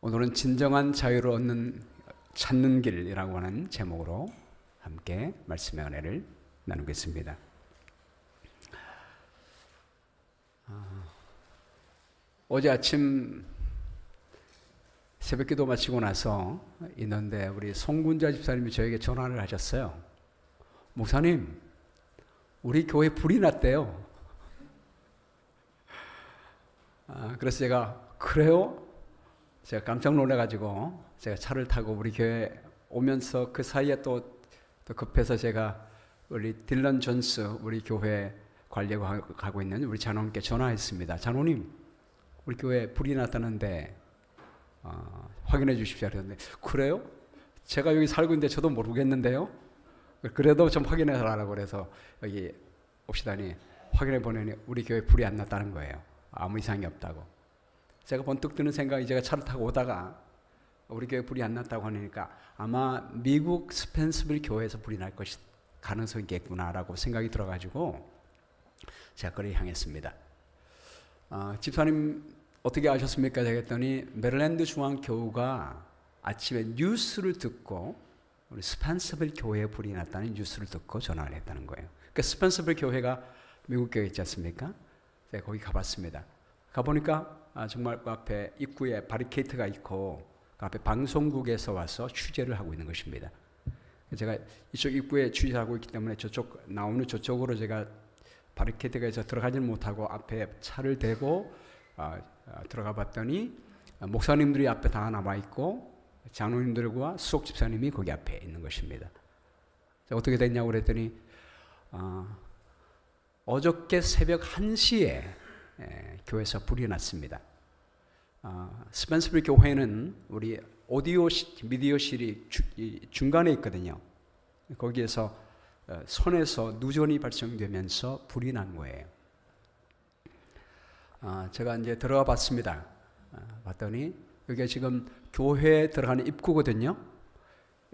오늘은 진정한 자유를 찾는 길이라고 하는 제목으로 함께 말씀의 은혜를 나누겠습니다. 어제 아침 새벽기도 마치고 나서 있는데 우리 송군자 집사님이 저에게 전화를 하셨어요. 목사님, 우리 교회 불이 났대요. 그래서 제가 그래요? 제가 깜짝 놀라가지고 제가 차를 타고 우리 교회 오면서 그 사이에 또 급해서 제가 우리 딜런 존스 우리 교회 관리하고 있는 우리 장로님께 전화했습니다. 장로님, 우리 교회 불이 났다는데 확인해 주십시오. 그랬는데 그래요? 제가 여기 살고 있는데 저도 모르겠는데요. 그래도 좀 확인해 달라고 그래서 여기 옵시다니 확인해 보니 우리 교회 불이 안 났다는 거예요. 아무 이상이 없다고. 제가 번뜩 드는 생각이 제가 차를 타고 오다가 우리 교회 불이 안 났다고 하니까 아마 미국 스펜서빌 교회에서 불이 날 것이 가능성이 있겠구나라고 생각이 들어가지고 제가 그를 향했습니다. 집사님 어떻게 아셨습니까? 제가 했더니 메릴랜드 중앙교우가 아침에 뉴스를 듣고 우리 스펜서빌 교회에 불이 났다는 뉴스를 듣고 전화를 했다는 거예요. 그러니까 스펜서빌 교회가 미국 교회 있지 않습니까? 제가 거기 가봤습니다. 가보니까 정말 그 앞에 입구에 바리케이트가 있고 그 앞에 방송국에서 와서 취재를 하고 있는 것입니다. 제가 이쪽 입구에 취재하고 있기 때문에 저쪽 나오는 저쪽으로 제가 바리케이트가 있어서 들어가지는 못하고 앞에 차를 대고 들어가 봤더니 목사님들이 앞에 다 남아 있고 장로님들과 수석 집사님이 거기 앞에 있는 것입니다. 어떻게 됐냐고 그랬더니 어저께 새벽 1시에 교회에서 불이 났습니다. 스펜서빌 교회는 우리 미디어실이 중간에 있거든요. 거기에서 선에서 누전이 발생되면서 불이 난 거예요. 제가 이제 들어가 봤습니다. 봤더니 여기가 지금 교회에 들어가는 입구거든요.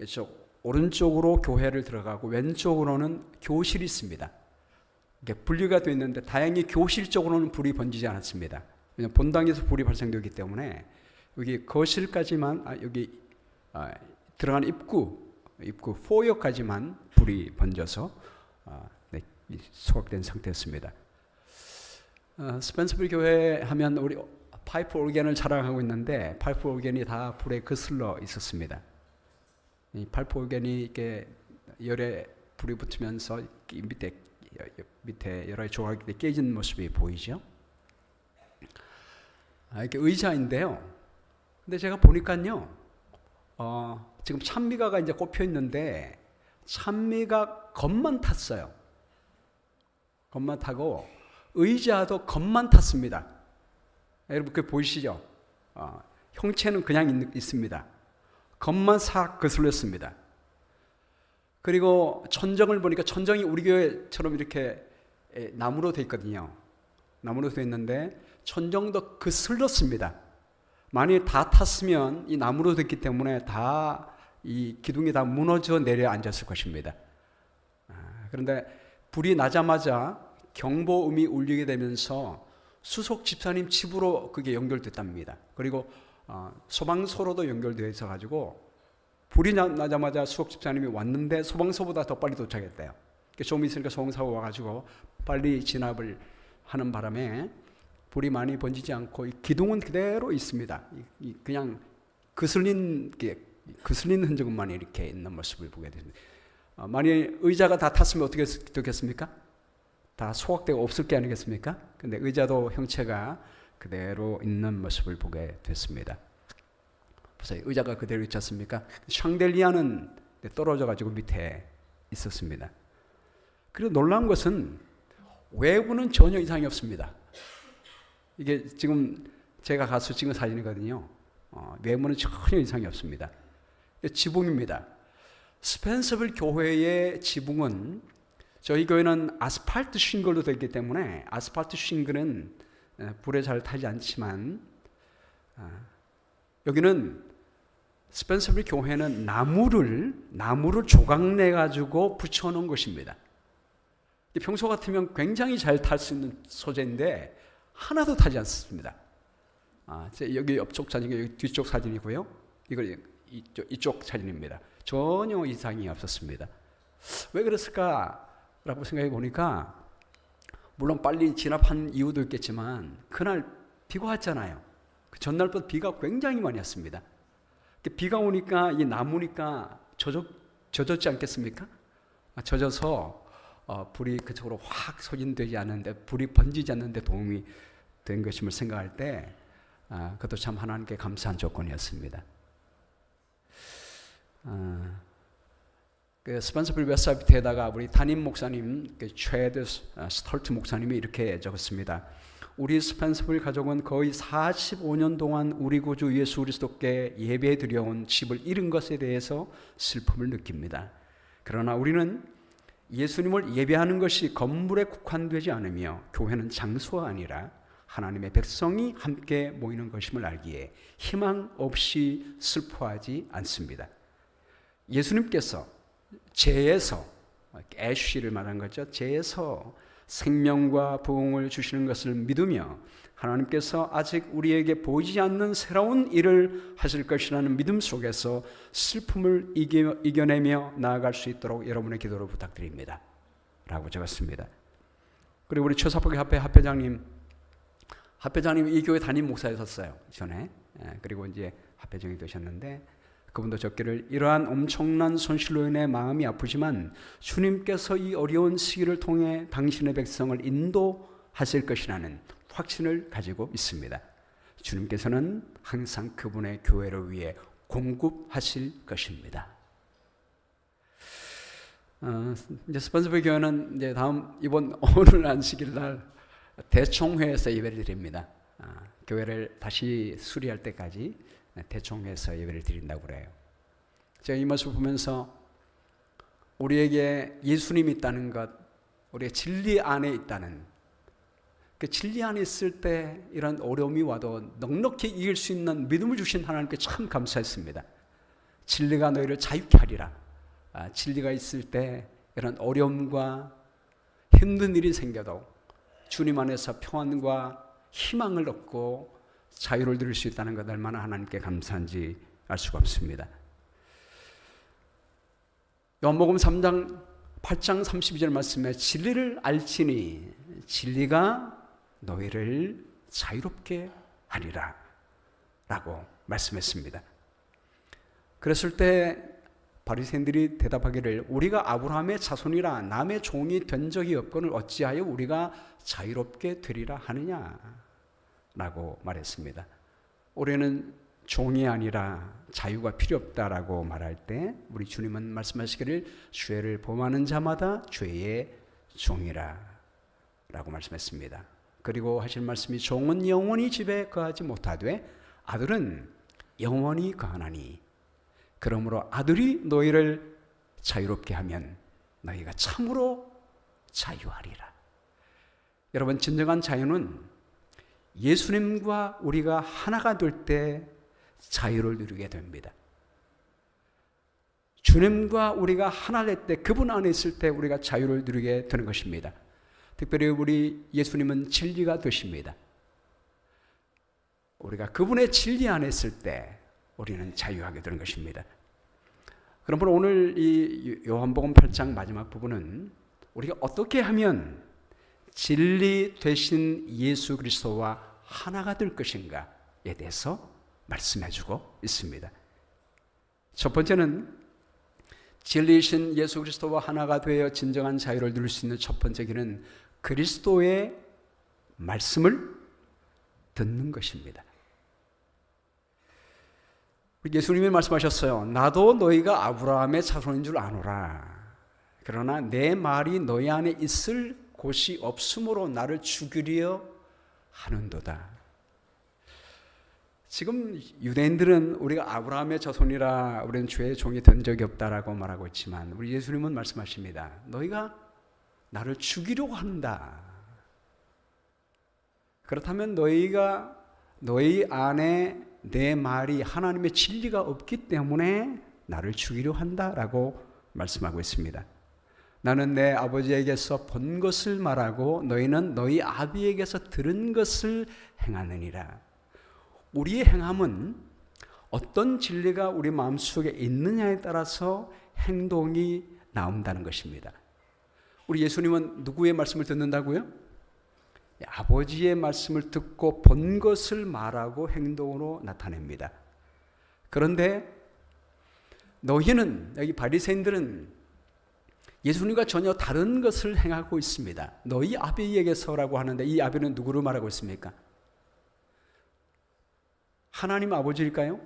이쪽 오른쪽으로 교회를 들어가고 왼쪽으로는 교실이 있습니다. 이게 분리가 되어 있는데 다행히 교실 쪽으로는 불이 번지지 않았습니다. 왜냐하면 본당에서 불이 발생되기 때문에 여기 거실까지만 여기 들어가는 입구 포여까지만 불이 번져서 소각된 상태였습니다. 스펜서빌 교회 하면 우리 파이프 오르겐을 자랑하고 있는데 파이프 오르겐이 다 불에 거슬러 있었습니다. 이 파이프 오르겐이 이렇게 열에 불이 붙으면서 밑에 여러 조각이 깨진 모습이 보이죠. 이렇게 의자인데요. 근데 제가 보니까요, 지금 찬미가가 이제 꼽혀 있는데 찬미가 겉만 탔어요. 겉만 타고 의자도 겉만 탔습니다. 여러분 그게 보이시죠? 형체는 그냥 있습니다. 겉만 싹 거슬렸습니다. 그리고 천정을 보니까 천정이 우리 교회처럼 이렇게 나무로 되어 있거든요. 나무로 되어 있는데 천정도 거슬렀습니다. 만약에 다 탔으면 이 나무로 됐기 때문에 다 이 기둥이 다 무너져 내려앉았을 것입니다. 그런데 불이 나자마자 경보음이 울리게 되면서 수석 집사님 집으로 그게 연결됐답니다. 그리고 소방서로도 연결되어 있어가지고 불이 나자마자 수석 집사님이 왔는데 소방서보다 더 빨리 도착했대요. 좀 있으니까 소방서가 와가지고 빨리 진압을 하는 바람에 불이 많이 번지지 않고 이 기둥은 그대로 있습니다. 그냥 거슬린 흔적만 이렇게 있는 모습을 보게 됩니다. 만약 의자가 다 탔으면 어떻게 됐겠습니까? 다 소각되고 없을 게 아니겠습니까? 근데 의자도 형체가 그대로 있는 모습을 보게 됐습니다. 보세요. 의자가 그대로 있지 않습니까? 샹델리아는 떨어져 가지고 밑에 있었습니다. 그리고 놀라운 것은 외부는 전혀 이상이 없습니다. 이게 지금 제가 가서 찍은 사진이거든요. 외부는 전혀 이상이 없습니다. 지붕입니다. 스펜서빌 교회의 지붕은 저희 교회는 아스팔트 싱글로 되어 있기 때문에 아스팔트 싱글은 불에 잘 타지 않지만 여기는 스펜서빌 교회는 나무를 조각내 가지고 붙여놓은 것입니다. 평소 같으면 굉장히 잘 탈 수 있는 소재인데 하나도 타지 않습니다. 여기 옆쪽 사진이 여기 뒤쪽 사진이고요. 이걸 이쪽 사진입니다. 전혀 이상이 없었습니다. 왜 그랬을까라고 생각해 보니까 물론 빨리 진압한 이유도 있겠지만 그날 비가 왔잖아요. 그 전날부터 비가 굉장히 많이 왔습니다. 비가 오니까 이 나무니까 젖었지 않겠습니까? 젖어서 불이 그쪽으로 확 소진되지 않는데, 불이 번지지 않는데 도움이 된 것임을 생각할 때 그것도 참 하나님께 감사한 조건이었습니다. 그 스펜서빌 웨스트사이드에다가 우리 담임 목사님 최드 스톨트 목사님이 이렇게 적었습니다. 우리 스펜서빌 가족은 거의 45년 동안 우리 구주 예수 그리스도께 예배 드려온 집을 잃은 것에 대해서 슬픔을 느낍니다. 그러나 우리는 예수님을 예배하는 것이 건물에 국한되지 않으며 교회는 장소가 아니라 하나님의 백성이 함께 모이는 것임을 알기에 희망 없이 슬퍼하지 않습니다. 예수님께서 죄에서, 애쉬를 말한 거죠. 죄에서 생명과 부흥을 주시는 것을 믿으며 하나님께서 아직 우리에게 보이지 않는 새로운 일을 하실 것이라는 믿음 속에서 슬픔을 이겨내며 나아갈 수 있도록 여러분의 기도를 부탁드립니다 라고 적었습니다. 그리고 우리 최사복의 합회장님 이 교회 담임 목사였었어요 전에. 그리고 이제 합회장이 되셨는데 그분도 적기를 이러한 엄청난 손실로 인해 마음이 아프지만 주님께서 이 어려운 시기를 통해 당신의 백성을 인도하실 것이라는 확신을 가지고 있습니다. 주님께서는 항상 그분의 교회를 위해 공급하실 것입니다. 이제 스펜서빌 교회는 이제 오늘 안식일 날 대총회에서 예배를 드립니다. 교회를 다시 수리할 때까지 대총회에서 예배를 드린다고 그래요. 제가 이 말씀을 보면서 우리에게 예수님이 있다는 것, 우리의 진리 안에 있다는, 그 진리 안에 있을 때 이런 어려움이 와도 넉넉히 이길 수 있는 믿음을 주신 하나님께 참 감사했습니다. 진리가 너희를 자유케 하리라. 진리가 있을 때 이런 어려움과 힘든 일이 생겨도 주님 안에서 평안과 희망을 얻고 자유를 누릴 수 있다는 것 얼마나 하나님께 감사한지 알 수가 없습니다. 요한복음 8장 32절 말씀에 진리를 알지니 진리가 너희를 자유롭게 하리라 라고 말씀했습니다. 그랬을 때 바리새인들이 대답하기를 우리가 아브라함의 자손이라 남의 종이 된 적이 없거늘 어찌하여 우리가 자유롭게 되리라 하느냐 라고 말했습니다. 우리는 종이 아니라 자유가 필요 없다라고 말할 때 우리 주님은 말씀하시기를 죄를 범하는 자마다 죄의 종이라 라고 말씀했습니다. 그리고 하실 말씀이 종은 영원히 집에 거하지 못하되 아들은 영원히 거하나니 그러므로 아들이 너희를 자유롭게 하면 너희가 참으로 자유하리라. 여러분, 진정한 자유는 예수님과 우리가 하나가 될 때 자유를 누리게 됩니다. 주님과 우리가 하나 될 때, 그분 안에 있을 때 우리가 자유를 누리게 되는 것입니다. 특별히 우리 예수님은 진리가 되십니다. 우리가 그분의 진리 안에 있을 때 우리는 자유하게 되는 것입니다. 그러므로 오늘 이 요한복음 8장 마지막 부분은 우리가 어떻게 하면 진리 되신 예수 그리스도와 하나가 될 것인가에 대해서 말씀해주고 있습니다. 첫 번째는 진리이신 예수 그리스도와 하나가 되어 진정한 자유를 누릴 수 있는 첫 번째 길은 그리스도의 말씀을 듣는 것입니다. 예수님이 말씀하셨어요. 나도 너희가 아브라함의 자손인 줄 아노라. 그러나 내 말이 너희 안에 있을 곳이 없으므로 나를 죽이려 하는도다. 지금 유대인들은 우리가 아브라함의 자손이라 우리는 죄의 종이 된 적이 없다라고 말하고 있지만 우리 예수님은 말씀하십니다. 너희가 나를 죽이려고 한다. 그렇다면 너희 안에 내 말이 하나님의 진리가 없기 때문에 나를 죽이려 한다라고 말씀하고 있습니다. 나는 내 아버지에게서 본 것을 말하고 너희는 너희 아비에게서 들은 것을 행하느니라. 우리의 행함은 어떤 진리가 우리 마음속에 있느냐에 따라서 행동이 나온다는 것입니다. 우리 예수님은 누구의 말씀을 듣는다고요? 아버지의 말씀을 듣고 본 것을 말하고 행동으로 나타냅니다. 그런데 너희는, 여기 바리새인들은 예수님과 전혀 다른 것을 행하고 있습니다. 너희 아비에게서라고 하는데 이 아비는 누구를 말하고 있습니까? 하나님 아버지일까요?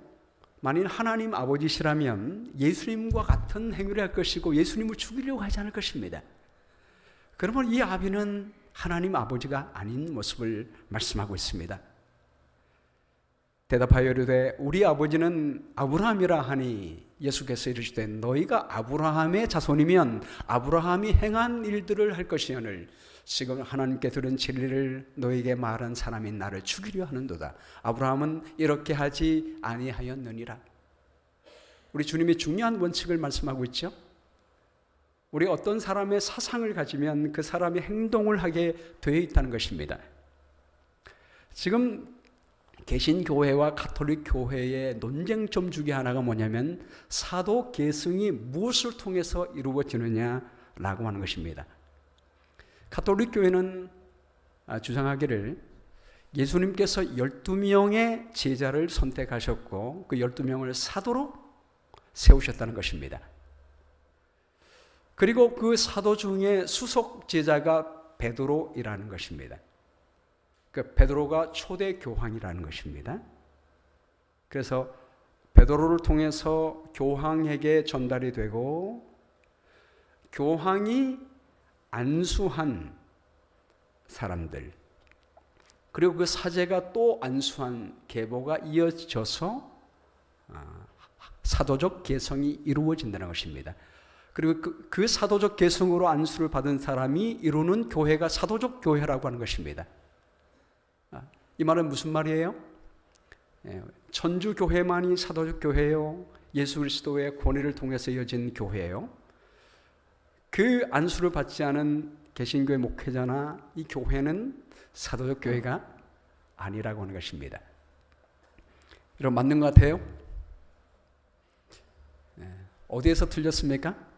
만일 하나님 아버지시라면 예수님과 같은 행위를 할 것이고 예수님을 죽이려고 하지 않을 것입니다. 그러면 이 아비는 하나님 아버지가 아닌 모습을 말씀하고 있습니다. 대답하여 이르되 우리 아버지는 아브라함이라 하니 예수께서 이르시되 너희가 아브라함의 자손이면 아브라함이 행한 일들을 할 것이오늘 지금 하나님께 들은 진리를 너희에게 말한 사람이 나를 죽이려 하는도다. 아브라함은 이렇게 하지 아니하였느니라. 우리 주님이 중요한 원칙을 말씀하고 있죠. 우리 어떤 사람의 사상을 가지면 그 사람이 행동을 하게 되어 있다는 것입니다. 지금 개신교회와 가톨릭 교회의 논쟁점 중에 하나가 뭐냐면 사도 계승이 무엇을 통해서 이루어지느냐라고 하는 것입니다. 가톨릭 교회는 주장하기를 예수님께서 12명의 제자를 선택하셨고 그 12명을 사도로 세우셨다는 것입니다. 그리고 그 사도 중에 수석 제자가 베드로이라는 것입니다. 그 베드로가 초대 교황이라는 것입니다. 그래서 베드로를 통해서 교황에게 전달이 되고 교황이 안수한 사람들 그리고 그 사제가 또 안수한 계보가 이어져서 사도적 계성이 이루어진다는 것입니다. 그리고 그 사도적 계승으로 안수를 받은 사람이 이루는 교회가 사도적 교회라고 하는 것입니다. 이 말은 무슨 말이에요? 천주교회만이 사도적 교회요, 예수 그리스도의 권위를 통해서 이어진 교회예요. 그 안수를 받지 않은 개신교회 목회자나 이 교회는 사도적 교회가 아니라고 하는 것입니다. 여러분 맞는 것 같아요? 어디에서 틀렸습니까?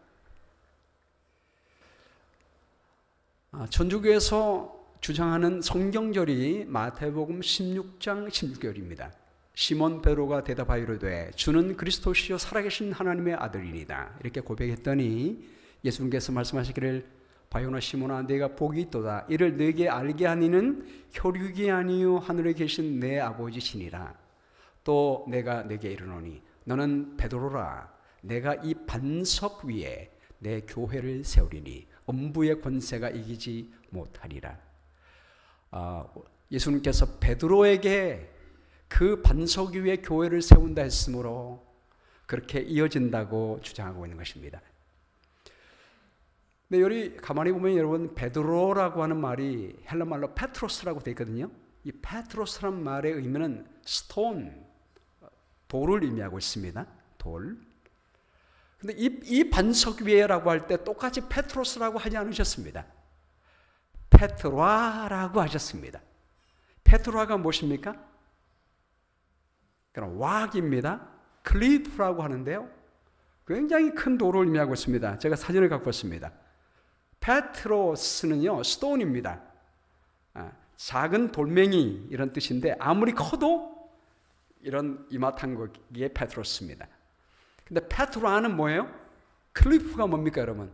천주교에서 주장하는 성경절이 마태복음 16장 16절입니다. 시몬 베드로가 대답하여 이르되 주는 그리스도시요 살아계신 하나님의 아들이니이다. 이렇게 고백했더니 예수님께서 말씀하시기를 바요나 시몬아 네가 복이 있도다. 이를 네게 알게 하니는 혈육이 아니요 하늘에 계신 내 아버지시니라. 또 내가 네게 이르노니 너는 베드로라. 내가 이 반석 위에 내 교회를 세우리니 음부의 권세가 이기지 못하리라. 예수님께서 베드로에게 그 반석 위에 교회를 세운다 했으므로 그렇게 이어진다고 주장하고 있는 것입니다. 근데 여기 가만히 보면 여러분 베드로라고 하는 말이 헬라말로 페트로스라고 되어 있거든요. 이 페트로스란 말의 의미는 스톤, 돌을 의미하고 있습니다. 돌. 근데 이 반석 위에라고 할 때 똑같이 페트로스라고 하지 않으셨습니다. 페트라라고 하셨습니다. 페트라가 무엇입니까? 그럼 왁입니다. 클리프라고 하는데요. 굉장히 큰 돌을 의미하고 있습니다. 제가 사진을 갖고 왔습니다. 페트로스는요, 스톤입니다. 작은 돌멩이 이런 뜻인데 아무리 커도 이런 이마탄 거기에 페트로스입니다. 근데 페트라는 뭐예요? 클리프가 뭡니까, 여러분?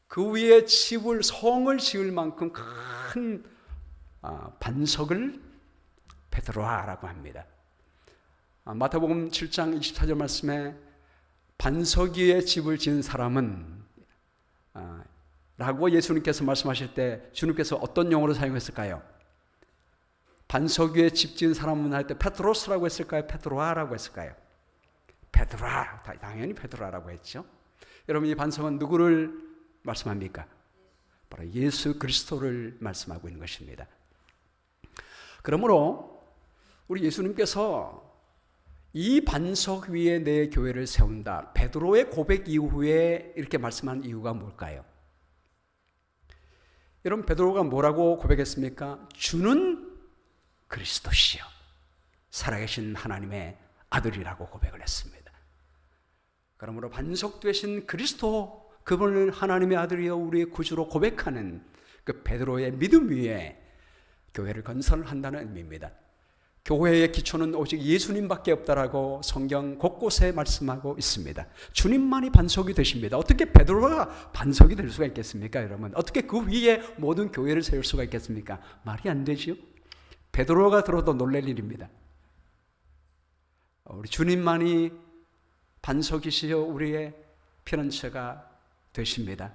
그 위에 성을 지을 만큼 큰 반석을 베드로라고 합니다. 마태복음 7장 24절 말씀에 반석 위에 집을 지은 사람은 라고 예수님께서 말씀하실 때 주님께서 어떤 용어를 사용했을까요? 반석 위에 집 지은 사람은 할 때 페트로스라고 했을까요? 페드로라고 했을까요? 베드로라, 당연히 베드로라고 했죠. 여러분 이 반석은 누구를 말씀합니까? 바로 예수 그리스도를 말씀하고 있는 것입니다. 그러므로 우리 예수님께서 이 반석 위에 내 교회를 세운다. 베드로의 고백 이후에 이렇게 말씀한 이유가 뭘까요? 여러분 베드로가 뭐라고 고백했습니까? 주는 그리스도시요 살아계신 하나님의 아들이라고 고백을 했습니다. 그러므로 반석되신 그리스도, 그분을 하나님의 아들이여 우리의 구주로 고백하는 그 베드로의 믿음 위에 교회를 건설한다는 의미입니다. 교회의 기초는 오직 예수님밖에 없다라고 성경 곳곳에 말씀하고 있습니다. 주님만이 반석이 되십니다. 어떻게 베드로가 반석이 될 수가 있겠습니까, 여러분? 어떻게 그 위에 모든 교회를 세울 수가 있겠습니까? 말이 안 되지요. 베드로가 들어도 놀랄 일입니다. 우리 주님만이 반석이시여 우리의 피난처가 되십니다.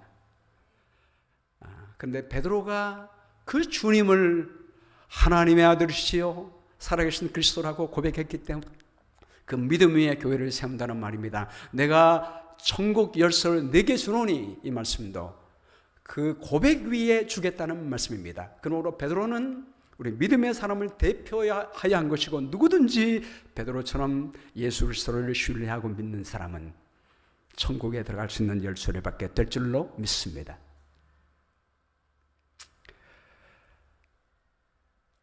그런데 베드로가 그 주님을 하나님의 아들이시여 살아계신 그리스도라고 고백했기 때문에 그 믿음 위에 교회를 세운다는 말입니다. 내가 천국 열쇠를 내게 주노니, 이 말씀도 그 고백 위에 주겠다는 말씀입니다. 그러므로 베드로는 우리 믿음의 사람을 대표하여 한 것이고, 누구든지 베드로처럼 예수 그리스도를 신뢰하고 믿는 사람은 천국에 들어갈 수 있는 열쇠를 받게 될 줄로 믿습니다.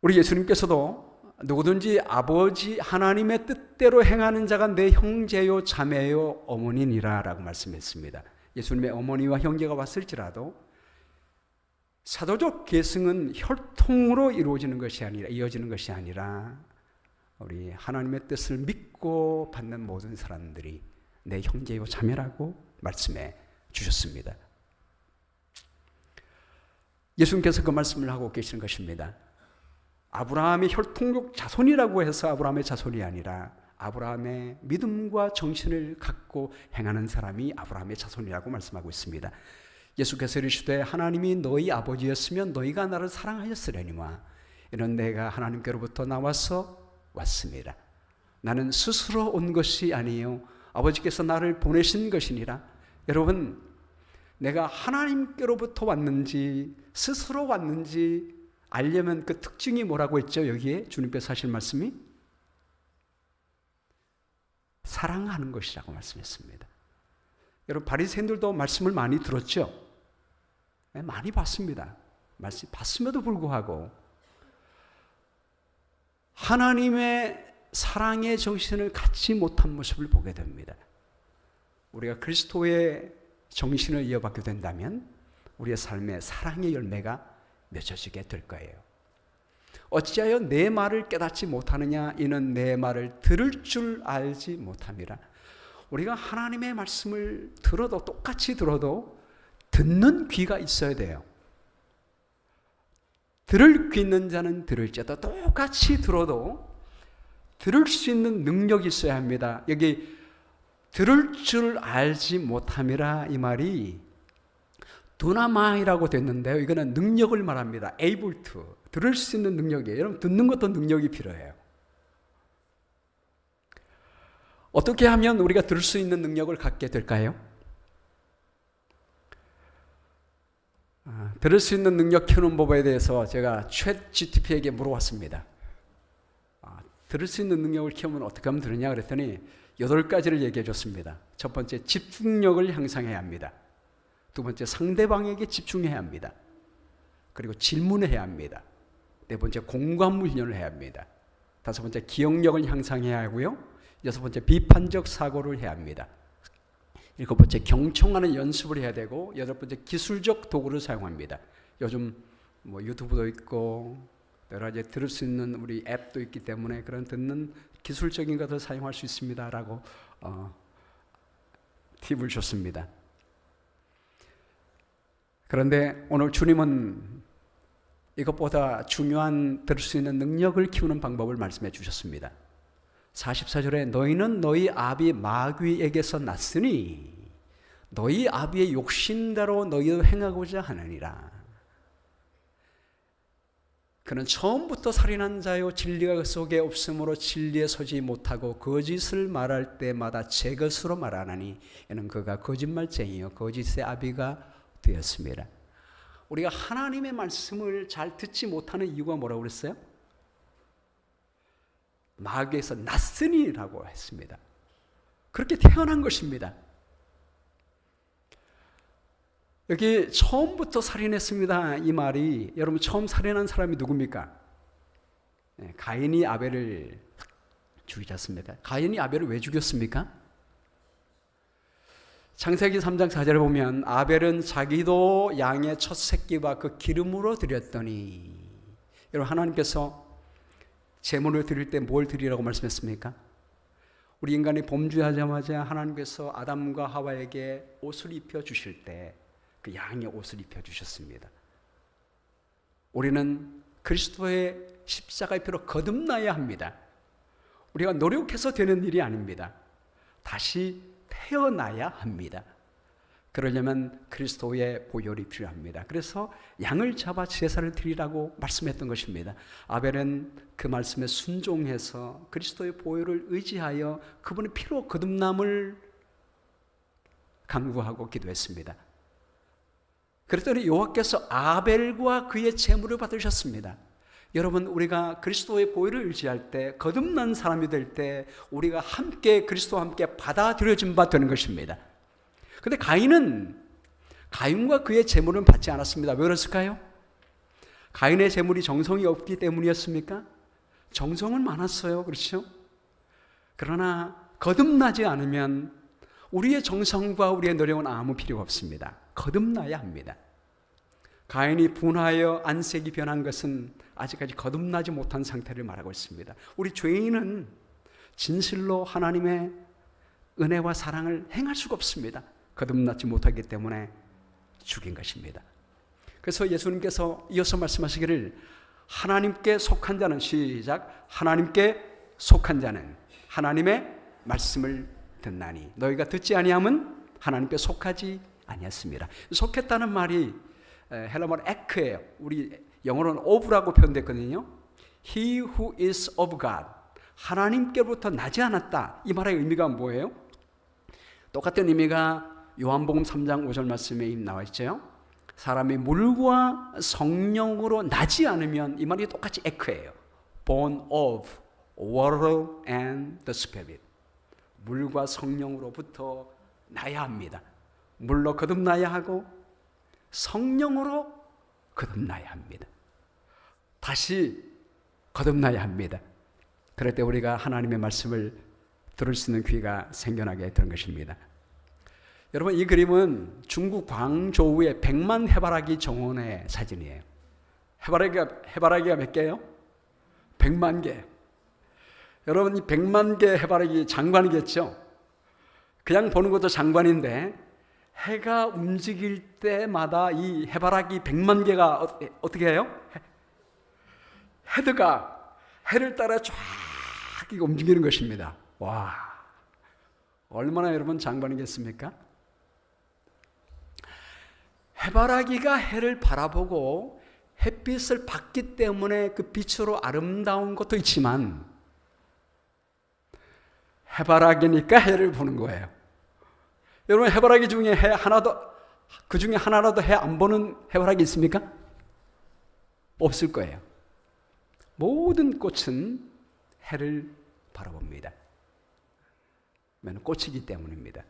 우리 예수님께서도 누구든지 아버지 하나님의 뜻대로 행하는 자가 내 형제요 자매요 어머니니라 라고 말씀했습니다. 예수님의 어머니와 형제가 왔을지라도 사도적 계승은 혈통으로 이루어지는 것이 아니라, 이어지는 것이 아니라 우리 하나님의 뜻을 믿고 받는 모든 사람들이 내 형제요 자매라고 말씀해 주셨습니다. 예수님께서 그 말씀을 하고 계시는 것입니다. 아브라함의 혈통적 자손이라고 해서 아브라함의 자손이 아니라 아브라함의 믿음과 정신을 갖고 행하는 사람이 아브라함의 자손이라고 말씀하고 있습니다. 예수께서 이르시되 하나님이 너희 아버지였으면 너희가 나를 사랑하였으려니와 이는 내가 하나님께로부터 나와서 왔습니다. 나는 스스로 온 것이 아니요 아버지께서 나를 보내신 것이니라. 여러분, 내가 하나님께로부터 왔는지 스스로 왔는지 알려면 그 특징이 뭐라고 했죠? 여기에 주님께서 하실 말씀이 사랑하는 것이라고 말씀했습니다. 여러분, 바리새인들도 말씀을 많이 들었죠? 네, 많이 봤습니다. 말씀 봤음에도 불구하고 하나님의 사랑의 정신을 갖지 못한 모습을 보게 됩니다. 우리가 그리스도의 정신을 이어받게 된다면 우리의 삶에 사랑의 열매가 맺어지게 될 거예요. 어찌하여 내 말을 깨닫지 못하느냐? 이는 내 말을 들을 줄 알지 못함이라. 우리가 하나님의 말씀을 들어도, 똑같이 들어도 듣는 귀가 있어야 돼요. 들을 귀 있는 자는 들을지어다. 똑같이 들어도 들을 수 있는 능력이 있어야 합니다. 여기 들을 줄 알지 못함이라, 이 말이 두나마이라고 됐는데요. 이거는 능력을 말합니다. able to. 들을 수 있는 능력이에요. 여러분, 듣는 것도 능력이 필요해요. 어떻게 하면 우리가 들을 수 있는 능력을 갖게 될까요? 들을 수 있는 능력 키우는 법에 대해서 제가 챗 GTP에게 물어봤습니다. 들을 수 있는 능력을 키우면 어떻게 하면 되느냐 그랬더니 8가지를 얘기해 줬습니다. 첫 번째, 집중력을 향상해야 합니다. 두 번째, 상대방에게 집중해야 합니다. 그리고 질문해야 합니다. 네 번째, 공감 훈련을 해야 합니다. 다섯 번째, 기억력을 향상해야 하고요. 여섯 번째, 비판적 사고를 해야 합니다. 일곱 번째, 경청하는 연습을 해야 되고, 여덟 번째, 기술적 도구를 사용합니다. 요즘 뭐 유튜브도 있고 여러 가지 들을 수 있는 우리 앱도 있기 때문에 그런 듣는 기술적인 것을 사용할 수 있습니다라고 팁을 줬습니다. 그런데 오늘 주님은 이것보다 중요한 들을 수 있는 능력을 키우는 방법을 말씀해 주셨습니다. 44절에 너희는 너희 아비 마귀에게서 났으니 너희 아비의 욕심대로 너희도 행하고자 하느니라. 그는 처음부터 살인한 자요 진리가 그 속에 없으므로 진리에 서지 못하고 거짓을 말할 때마다 제 것으로 말하나니 이는 그가 거짓말쟁이요 거짓의 아비가 되었습니다. 우리가 하나님의 말씀을 잘 듣지 못하는 이유가 뭐라고 그랬어요? 마귀에서 났으니라고 했습니다. 그렇게 태어난 것입니다. 여기 처음부터 살인했습니다. 이 말이 여러분 처음 살인한 사람이 누굽니까? 가인이 아벨을 죽이지 않습니까? 가인이 아벨을 왜 죽였습니까? 창세기 3장 4절에 보면 아벨은 자기도 양의 첫 새끼와 그 기름으로 드렸더니, 여러분 하나님께서 제물을 드릴 때 뭘 드리라고 말씀했습니까? 우리 인간이 범죄하자마자 하나님께서 아담과 하와에게 옷을 입혀 주실 때 그 양의 옷을 입혀 주셨습니다. 우리는 그리스도의 십자가의 피로 거듭나야 합니다. 우리가 노력해서 되는 일이 아닙니다. 다시 태어나야 합니다. 그러려면 그리스도의 보혈이 필요합니다. 그래서 양을 잡아 제사를 드리라고 말씀했던 것입니다. 아벨은 그 말씀에 순종해서 그리스도의 보혈을 의지하여 그분의 피로 거듭남을 간구하고 기도했습니다. 그랬더니 여호와께서 아벨과 그의 제물을 받으셨습니다. 여러분, 우리가 그리스도의 보혈을 의지할 때, 거듭난 사람이 될 때 우리가 함께 그리스도와 함께 받아들여진 바 되는 것입니다. 그런데 가인과 그의 제물은 받지 않았습니다. 왜 그랬을까요? 가인의 제물이 정성이 없기 때문이었습니까? 정성은 많았어요. 그렇죠? 그러나 거듭나지 않으면 우리의 정성과 우리의 노력은 아무 필요가 없습니다. 거듭나야 합니다. 가인이 분하여 안색이 변한 것은 아직까지 거듭나지 못한 상태를 말하고 있습니다. 우리 죄인은 진실로 하나님의 은혜와 사랑을 행할 수가 없습니다. 거듭나지 못하기 때문에 죽인 것입니다. 그래서 예수님께서 이어서 말씀하시기를 하나님께 속한 자는, 시작, 하나님께 속한 자는 하나님의 말씀을 듣나니 너희가 듣지 아니함은 하나님께 속하지 아니었습니다. 속했다는 말이 헬라말 에크예요. 우리 영어로는 of라고 표현됐거든요. He who is of God, 하나님께로부터 나지 않았다. 이 말의 의미가 뭐예요? 똑같은 의미가 요한복음 3장 5절 말씀에 나와 있죠. 사람이 물과 성령으로 나지 않으면, 이 말이 똑같이 에크예요. Born of water and the Spirit. 물과 성령으로부터 나야 합니다. 물로 거듭나야 하고 성령으로 거듭나야 합니다. 다시 거듭나야 합니다. 그럴 때 우리가 하나님의 말씀을 들을 수 있는 귀가 생겨나게 되는 것입니다. 여러분, 이 그림은 중국 광저우의 100만 해바라기 정원의 사진이에요. 해바라기가 몇 개예요? 100만 개. 여러분, 이 100만 개 해바라기 장관이겠죠? 그냥 보는 것도 장관인데 해가 움직일 때마다 이 해바라기 100만 개가 어떻게 해요? 헤드가 해를 따라 쫙 움직이는 것입니다. 와, 얼마나 여러분 장관이겠습니까? 해바라기가 해를 바라보고 햇빛을 받기 때문에 그 빛으로 아름다운 것도 있지만 해바라기니까 해를 보는 거예요. 여러분, 해바라기 중에 해 하나도, 그 중에 하나라도 해 안 보는 해바라기 있습니까? 없을 거예요. 모든 꽃은 해를 바라봅니다. 왜냐하면 꽃이기 때문입니다.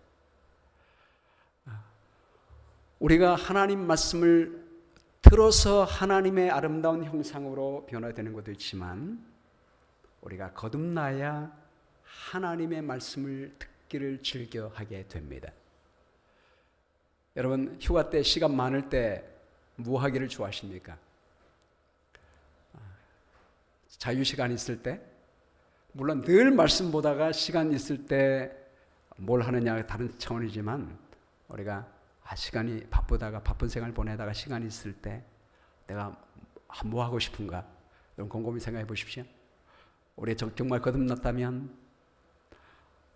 우리가 하나님 말씀을 들어서 하나님의 아름다운 형상으로 변화되는 것도 있지만 우리가 거듭나야 하나님의 말씀을 듣기를 즐겨하게 됩니다. 여러분, 휴가 때 시간 많을 때 뭐 하기를 좋아하십니까? 자유시간 있을 때? 물론 늘 말씀 보다가 시간 있을 때 뭘 하느냐가 다른 차원이지만 우리가 시간이 바쁘다가 바쁜 생활 보내다가 시간이 있을 때 내가 뭐 하고 싶은가? 여러분 곰곰이 생각해 보십시오. 우리 정말 거듭났다면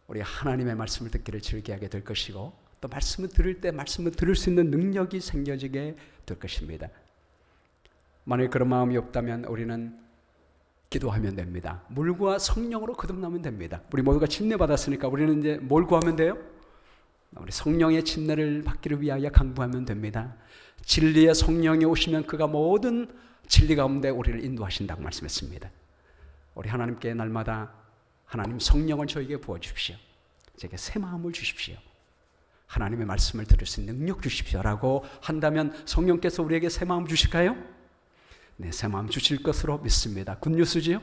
우리 하나님의 말씀을 듣기를 즐겨하게 될 것이고 또 말씀을 들을 때 말씀을 들을 수 있는 능력이 생겨지게 될 것입니다. 만약 그런 마음이 없다면 우리는 기도하면 됩니다. 물과 성령으로 거듭나면 됩니다. 우리 모두가 침례 받았으니까 우리는 이제 뭘 구하면 돼요? 우리 성령의 침례를 받기를 위하여 간구하면 됩니다. 진리의 성령이 오시면 그가 모든 진리 가운데 우리를 인도하신다고 말씀했습니다. 우리 하나님께 날마다 하나님 성령을 저에게 부어주십시오. 제게 새 마음을 주십시오. 하나님의 말씀을 들을 수 있는 능력 주십시오 라고 한다면 성령께서 우리에게 새 마음 주실까요? 네, 새 마음 주실 것으로 믿습니다. 굿뉴스지요?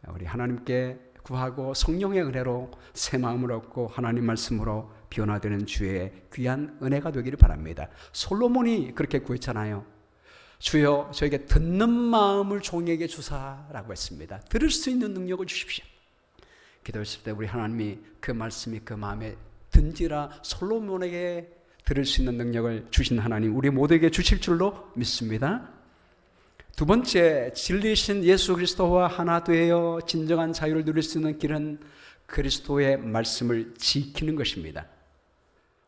우리 하나님께 구하고 성령의 은혜로 새 마음을 얻고 하나님 말씀으로 변화되는 주의 귀한 은혜가 되기를 바랍니다. 솔로몬이 그렇게 구했잖아요. 주여 저에게 듣는 마음을 종에게 주사라고 했습니다. 들을 수 있는 능력을 주십시오. 기도했을 때 우리 하나님이 그 말씀이 그 마음에 든지라 솔로몬에게 들을 수 있는 능력을 주신 하나님 우리 모두에게 주실 줄로 믿습니다. 두 번째, 진리신 예수 그리스도와 하나 되어 진정한 자유를 누릴 수 있는 길은 그리스도의 말씀을 지키는 것입니다.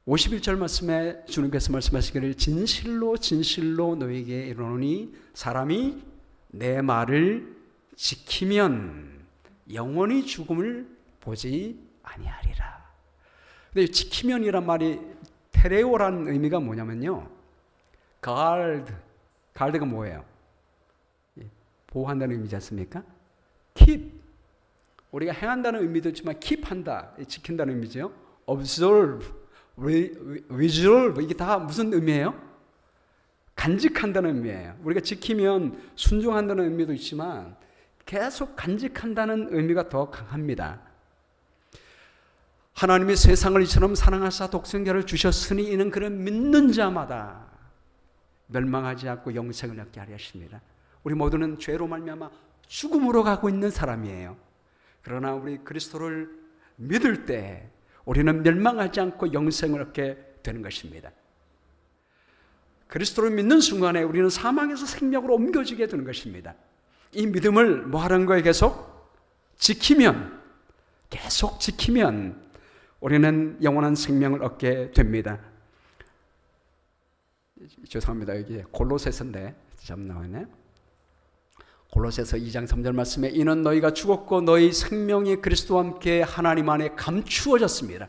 51절 말씀에 주님께서 말씀하시기를 진실로 진실로 너에게 이르노니 사람이 내 말을 지키면 영원히 죽음을 보지 아니하리라. 근데 지키면이란 말이 테레오라는 의미가 뭐냐면요, 가드가 뭐예요? 보호한다는 의미지 않습니까? keep, 우리가 행한다는 의미도 있지만 keep한다, 지킨다는 의미죠. observe, reserve, 이게 다 무슨 의미예요? 간직한다는 의미예요. 우리가 지키면 순종한다는 의미도 있지만 계속 간직한다는 의미가 더 강합니다. 하나님이 세상을 이처럼 사랑하사 독생자를 주셨으니 이는 그를 믿는 자마다 멸망하지 않고 영생을 얻게 하려 하십니다. 우리 모두는 죄로 말미암아 죽음으로 가고 있는 사람이에요. 그러나 우리 그리스도를 믿을 때 우리는 멸망하지 않고 영생을 얻게 되는 것입니다. 그리스도를 믿는 순간에 우리는 사망에서 생명으로 옮겨지게 되는 것입니다. 이 믿음을 뭐 하는 거예요? 계속 지키면 우리는 영원한 생명을 얻게 됩니다. 죄송합니다. 여기 골로새서인데 참 나오네요. 골로새서 2장 3절 말씀에 이는 너희가 죽었고 너희 생명이 그리스도와 함께 하나님 안에 감추어졌습니다.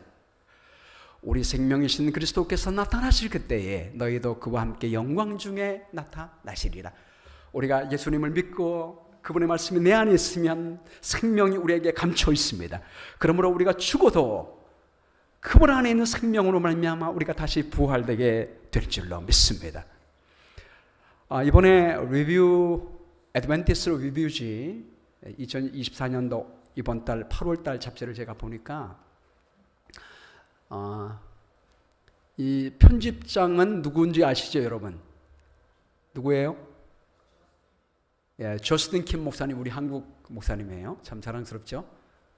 우리 생명이신 그리스도께서 나타나실 그때에 너희도 그와 함께 영광 중에 나타나시리라. 우리가 예수님을 믿고 그분의 말씀이 내 안에 있으면 생명이 우리에게 감춰 있습니다. 그러므로 우리가 죽어도 그분 안에 있는 생명으로 말미암아 우리가 다시 부활되게 될 줄로 믿습니다. 이번에 애드벤티스트 리뷰지 2024년도 이번 달 8월 달 잡지를 제가 보니까 이 편집장은 누구인지 아시죠, 여러분? 누구예요? 예, 저스틴 킴 목사님, 우리 한국 목사님이에요. 참 자랑스럽죠?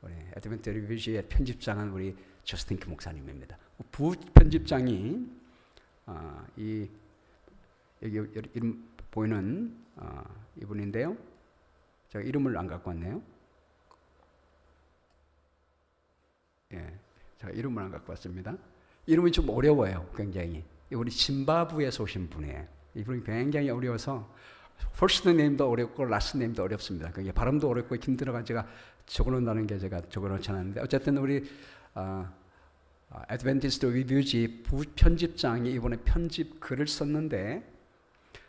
우리 애드벤티스트 리뷰지의 편집장은 우리 저스틴 킴 목사님입니다. 부편집장이 여기 이름 보이는 이분인데요. 제가 이름을 안 갖고 왔네요. 예, 제가 이름을 안 갖고 왔습니다. 이름이 좀 어려워요, 굉장히. 이분이 짐바브웨에서 오신 분이에요. 이분이 굉장히 어려워서 퍼스트 네임도 어렵고 라스트 네임도 어렵습니다. 그게 발음도 어렵고 힘들어가 제가 적어놓는다는 게 제가 적어놓지 않았는데 어쨌든 우리 애드벤티스트 리뷰지 부편집장이 이번에 편집 글을 썼는데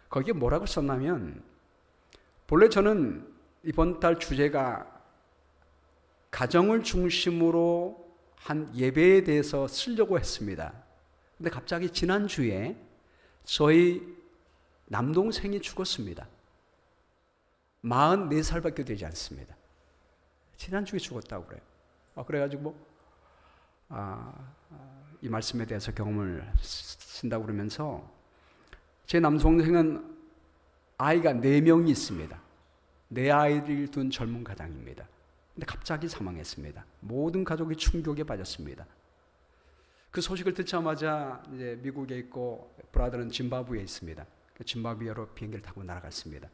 거기에 뭐라고 썼냐면 본래 저는 이번 달 주제가 가정을 중심으로 한 예배에 대해서 쓰려고 했습니다. 근데 갑자기 지난주에 저희 남동생이 죽었습니다. 44살밖에 되지 않습니다. 지난주에 죽었다고 그래요. 그래가지고 이 말씀에 대해서 경험을 쓴다고 그러면서 제 남동생은 아이가 4명이 있습니다. 4아이를 둔 젊은 가장입니다. 근데 갑자기 사망했습니다. 모든 가족이 충격에 빠졌습니다. 그 소식을 듣자마자 이제 미국에 있고 브라더는 짐바브웨에 있습니다. 짐바브웨로 비행기를 타고 날아갔습니다.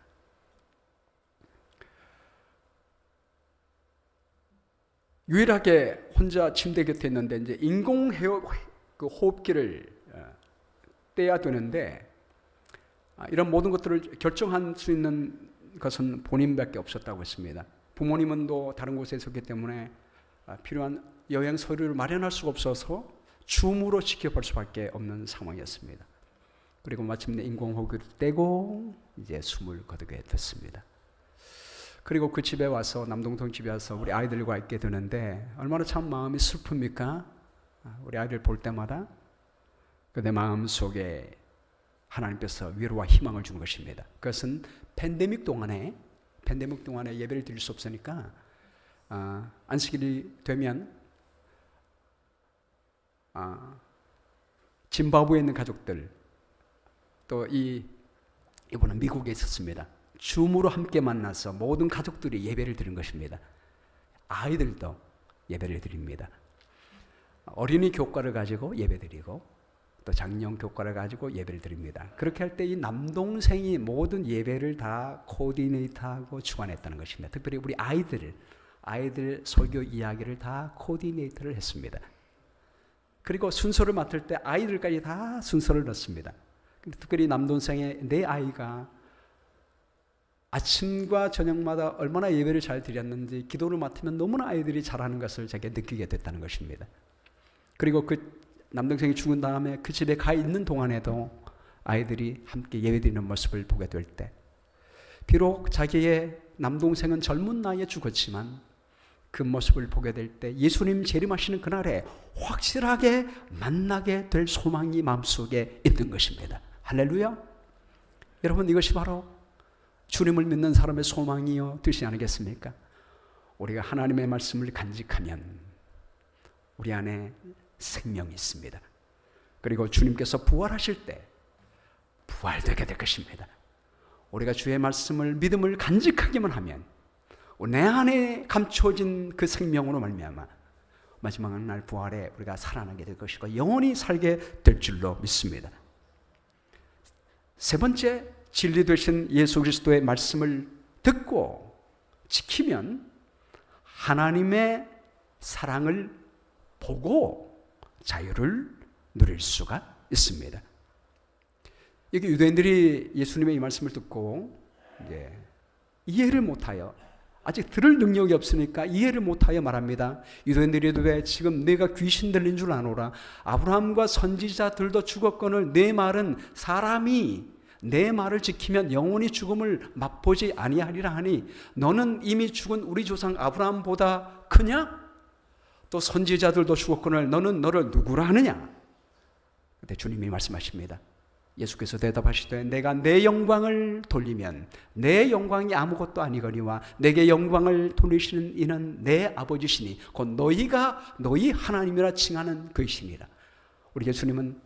유일하게 혼자 침대 곁에 있는데 이제 인공 호흡기를 떼야 되는데 이런 모든 것들을 결정할 수 있는 것은 본인밖에 없었다고 했습니다. 부모님은 또 다른 곳에 있었기 때문에 필요한 여행 서류를 마련할 수가 없어서 줌으로 지켜볼 수밖에 없는 상황이었습니다. 그리고 마침내 인공호흡기를 떼고 이제 숨을 거두게 됐습니다. 그리고 그 집에 와서 남동생 집에 와서 우리 아이들과 있게 되는데 얼마나 참 마음이 슬픕니까? 우리 아이들 볼 때마다 내 마음 속에 하나님께서 위로와 희망을 주는 것입니다. 그것은 팬데믹 동안에 예배를 드릴 수 없으니까 안식일이 되면 짐바브웨에 있는 가족들, 또 이번에 미국에 있었습니다. 줌으로 함께 만나서 모든 가족들이 예배를 드린 것입니다. 아이들도 예배를 드립니다. 어린이 교과를 가지고 예배 드리고 또 장년 교과를 가지고 예배를 드립니다. 그렇게 할 때 이 남동생이 모든 예배를 다 코디네이터하고 주관했다는 것입니다. 특별히 우리 아이들 설교 이야기를 다 코디네이터를 했습니다. 그리고 순서를 맡을 때 아이들까지 다 순서를 넣습니다. 특별히 남동생의 내 아이가 아침과 저녁마다 얼마나 예배를 잘 드렸는지 기도를 맡으면 너무나 아이들이 잘하는 것을 제가 느끼게 됐다는 것입니다. 그리고 그 남동생이 죽은 다음에 그 집에 가 있는 동안에도 아이들이 함께 예배드리는 모습을 보게 될 때, 비록 자기의 남동생은 젊은 나이에 죽었지만 그 모습을 보게 될 때 예수님 재림하시는 그날에 확실하게 만나게 될 소망이 마음속에 있는 것입니다. 할렐루야. 여러분, 이것이 바로 주님을 믿는 사람의 소망이요 뜻이 아니겠습니까? 우리가 하나님의 말씀을 간직하면 우리 안에 생명이 있습니다. 그리고 주님께서 부활하실 때 부활되게 될 것입니다. 우리가 주의 말씀을 믿음을 간직하기만 하면 내 안에 감춰진 그 생명으로 말미암아 마지막 날 부활에 우리가 살아나게 될 것이고 영원히 살게 될 줄로 믿습니다. 세 번째, 진리 되신 예수 그리스도의 말씀을 듣고 지키면 하나님의 사랑을 보고 자유를 누릴 수가 있습니다. 여기 유대인들이 예수님의 이 말씀을 듣고 이해를 못하여, 아직 들을 능력이 없으니까 이해를 못하여 말합니다. 유대인들이 왜 지금 내가 귀신 들린 줄 아노라. 아브라함과 선지자들도 죽었거늘 내 말은 사람이 내 말을 지키면 영원히 죽음을 맛보지 아니하리라 하니 너는 이미 죽은 우리 조상 아브라함보다 크냐? 또 선지자들도 죽었거늘 너는 너를 누구라 하느냐? 그때 주님이 말씀하십니다. 예수께서 대답하시되 내가 내 영광을 돌리면 내 영광이 아무것도 아니거니와 내게 영광을 돌리시는 이는 내 아버지시니 곧 너희가 너희 하나님이라 칭하는 그이시니라. 우리 예수님은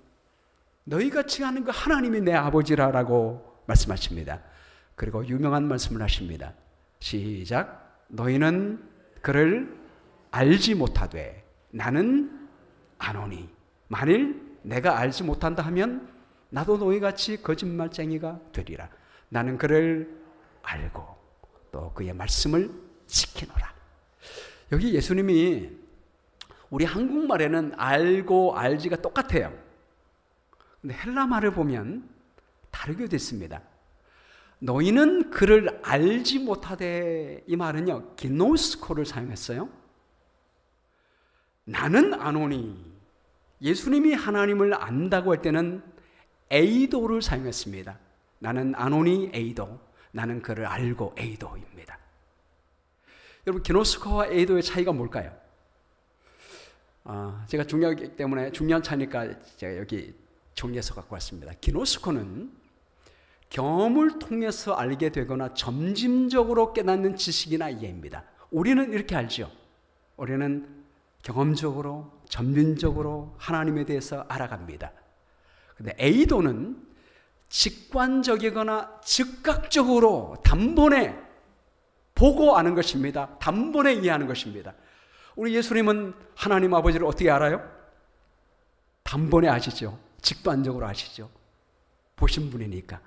너희가 칭하는 그 하나님이 내 아버지라라고 말씀하십니다. 그리고 유명한 말씀을 하십니다. 시작. 너희는 그를 알지 못하되 나는 아노니 만일 내가 알지 못한다 하면 나도 너희같이 거짓말쟁이가 되리라. 나는 그를 알고 또 그의 말씀을 지키노라. 여기 예수님이 우리 한국말에는 알고 알지가 똑같아요. 근데 헬라말을 보면 다르게 됐습니다. 너희는 그를 알지 못하되, 이 말은요 기노스코를 사용했어요. 나는 아노니, 예수님이 하나님을 안다고 할 때는 에이도를 사용했습니다. 나는 아노니 에이도, 나는 그를 알고 에이도입니다. 여러분, 기노스코와 에이도의 차이가 뭘까요? 제가 중요하기 때문에 중요한 차이니까 제가 여기 정리해서 갖고 왔습니다. 기노스코는 경험을 통해서 알게 되거나 점진적으로 깨닫는 지식이나 이해입니다. 우리는 이렇게 알죠. 우리는 경험적으로 점진적으로 하나님에 대해서 알아갑니다. 근데 에이도는 직관적이거나 즉각적으로 단번에 보고 아는 것입니다. 단번에 이해하는 것입니다. 우리 예수님은 하나님 아버지를 어떻게 알아요? 단번에 아시죠. 직관적으로 아시죠. 보신 분이니까.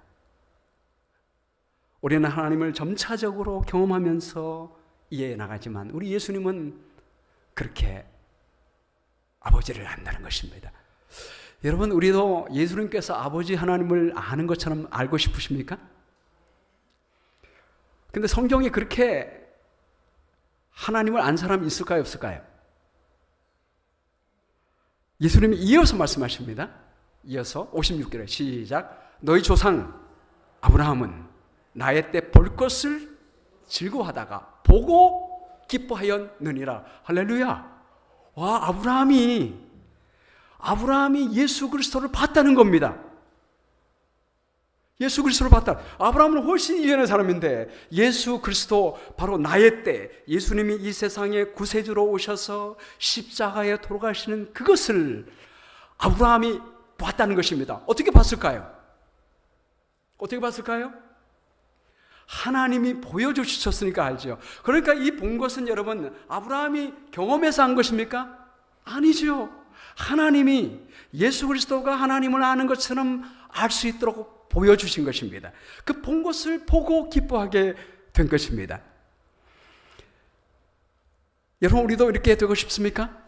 우리는 하나님을 점차적으로 경험하면서 이해해 나가지만 우리 예수님은 그렇게 아버지를 안다는 것입니다. 여러분, 우리도 예수님께서 아버지 하나님을 아는 것처럼 알고 싶으십니까? 근데 성경에 그렇게 하나님을 안 사람이 있을까요, 없을까요? 예수님이 이어서 말씀하십니다. 이어서 56절에 시작. 너희 조상 아브라함은 나의 때 볼 것을 즐거워하다가 보고 기뻐하였느니라. 할렐루야. 와, 아브라함이 예수 그리스도를 봤다는 겁니다. 예수 그리스도를 봤다. 아브라함은 훨씬 이전의 사람인데 예수 그리스도 바로 나의 때 예수님이 이 세상에 구세주로 오셔서 십자가에 돌아가시는 그것을 아브라함이 봤다는 것입니다. 어떻게 봤을까요? 어떻게 봤을까요? 하나님이 보여주셨으니까 알죠. 그러니까 이 본 것은 여러분 아브라함이 경험해서 한 것입니까? 아니죠. 하나님이 예수 그리스도가 하나님을 아는 것처럼 알 수 있도록 보여주신 것입니다. 그 본 것을 보고 기뻐하게 된 것입니다. 여러분 우리도 이렇게 되고 싶습니까?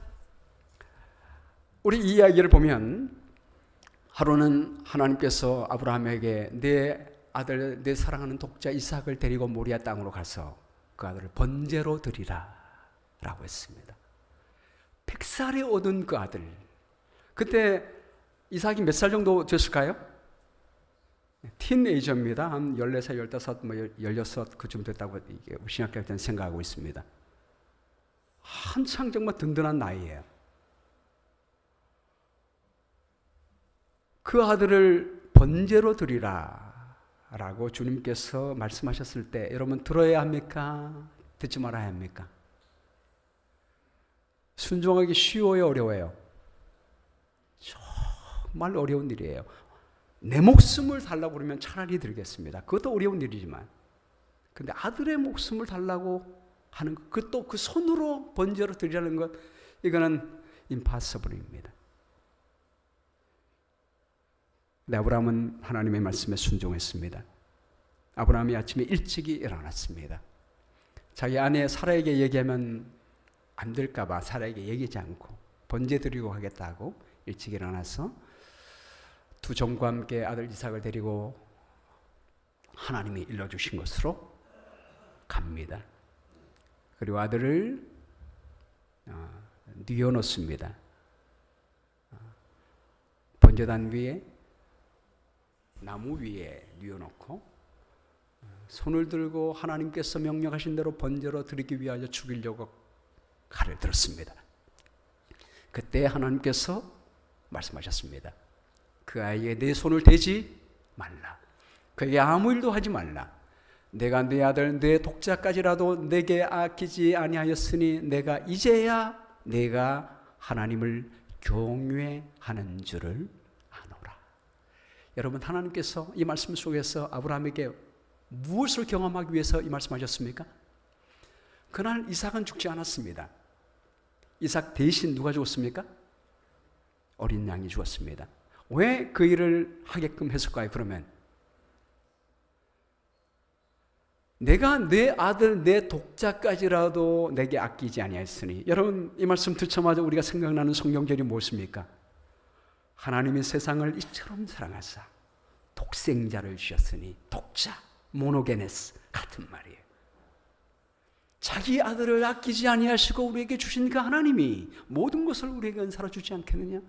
우리 이 이야기를 보면 하루는 하나님께서 아브라함에게 내 아들, 내 사랑하는 독자 이삭을 데리고 모리아 땅으로 가서 그 아들을 번제로 드리라 라고 했습니다. 100살에 얻은 그 아들, 그때 이삭이 몇 살 정도 됐을까요? 틴에이저입니다. 한 14살, 15, 16 그쯤 됐다고 신학교할 때는 생각하고 있습니다. 한창 정말 든든한 나이예요. 그 아들을 번제로 드리라 라고 주님께서 말씀하셨을 때 여러분 들어야 합니까? 듣지 말아야 합니까? 순종하기 쉬워요? 어려워요? 정말 어려운 일이에요. 내 목숨을 달라고 그러면 차라리 드리겠습니다. 그것도 어려운 일이지만 근데 아들의 목숨을 달라고 하는 것, 그것도 그 손으로 번제로 드리라는 것, 이거는 임파서블입니다. 근데 아브라함은 하나님의 말씀에 순종했습니다. 아브라함이 아침에 일찍이 일어났습니다. 자기 아내 사라에게 얘기하면 안 될까 봐 사라에게 얘기하지 않고 번제 드리고 가겠다고 일찍 일어나서 두 종과 함께 아들 이삭을 데리고 하나님이 일러주신 곳으로 갑니다. 그리고 아들을 뉘어놓습니다. 번제단 위에 나무 위에 뉘어놓고 손을 들고 하나님께서 명령하신 대로 번제로 드리기 위하여 죽이려고 칼을 들었습니다. 그때 하나님께서 말씀하셨습니다. 그 아이에게 내 손을 대지 말라. 그에게 아무 일도 하지 말라. 내가 내 아들 내 독자까지라도 내게 아끼지 아니하였으니 내가 이제야 내가 하나님을 경외하는 줄을 아노라. 여러분 하나님께서 이 말씀 속에서 아브라함에게 무엇을 경험하기 위해서 이 말씀하셨습니까? 그날 이삭은 죽지 않았습니다. 이삭 대신 누가 죽었습니까? 어린 양이 죽었습니다. 왜 그 일을 하게끔 했을까요? 그러면 내가 내 아들 내 독자까지라도 내게 아끼지 아니하였으니, 여러분 이 말씀 듣자마자 우리가 생각나는 성경절이 무엇입니까? 하나님이 세상을 이처럼 사랑하사 독생자를 주셨으니, 독자 모노게네스 같은 말이에요. 자기 아들을 아끼지 아니하시고 우리에게 주신 그 하나님이 모든 것을 우리에게 은사로 주지 않겠느냐?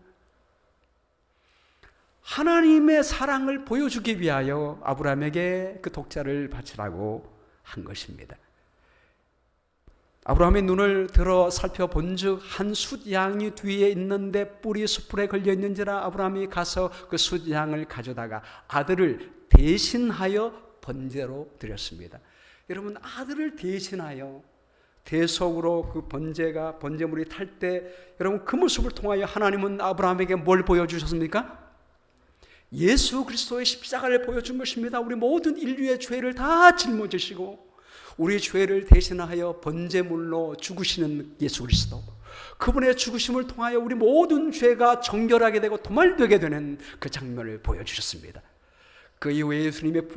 하나님의 사랑을 보여주기 위하여 아브라함에게 그 독자를 바치라고 한 것입니다. 아브라함의 눈을 들어 살펴본 즉 한 숫양이 뒤에 있는데 뿔이 숯불에 걸려 있는지라 아브라함이 가서 그 숫양을 가져다가 아들을 대신하여 번제로 드렸습니다. 여러분 아들을 대신하여 대속으로 그 번제물이 탈 때 여러분 그 모습을 통하여 하나님은 아브라함에게 뭘 보여주셨습니까? 예수 그리스도의 십자가를 보여준 것입니다. 우리 모든 인류의 죄를 다 짊어지시고 우리 죄를 대신하여 번제물로 죽으시는 예수 그리스도, 그분의 죽으심을 통하여 우리 모든 죄가 정결하게 되고 도말되게 되는 그 장면을 보여주셨습니다. 그 이후에 예수님이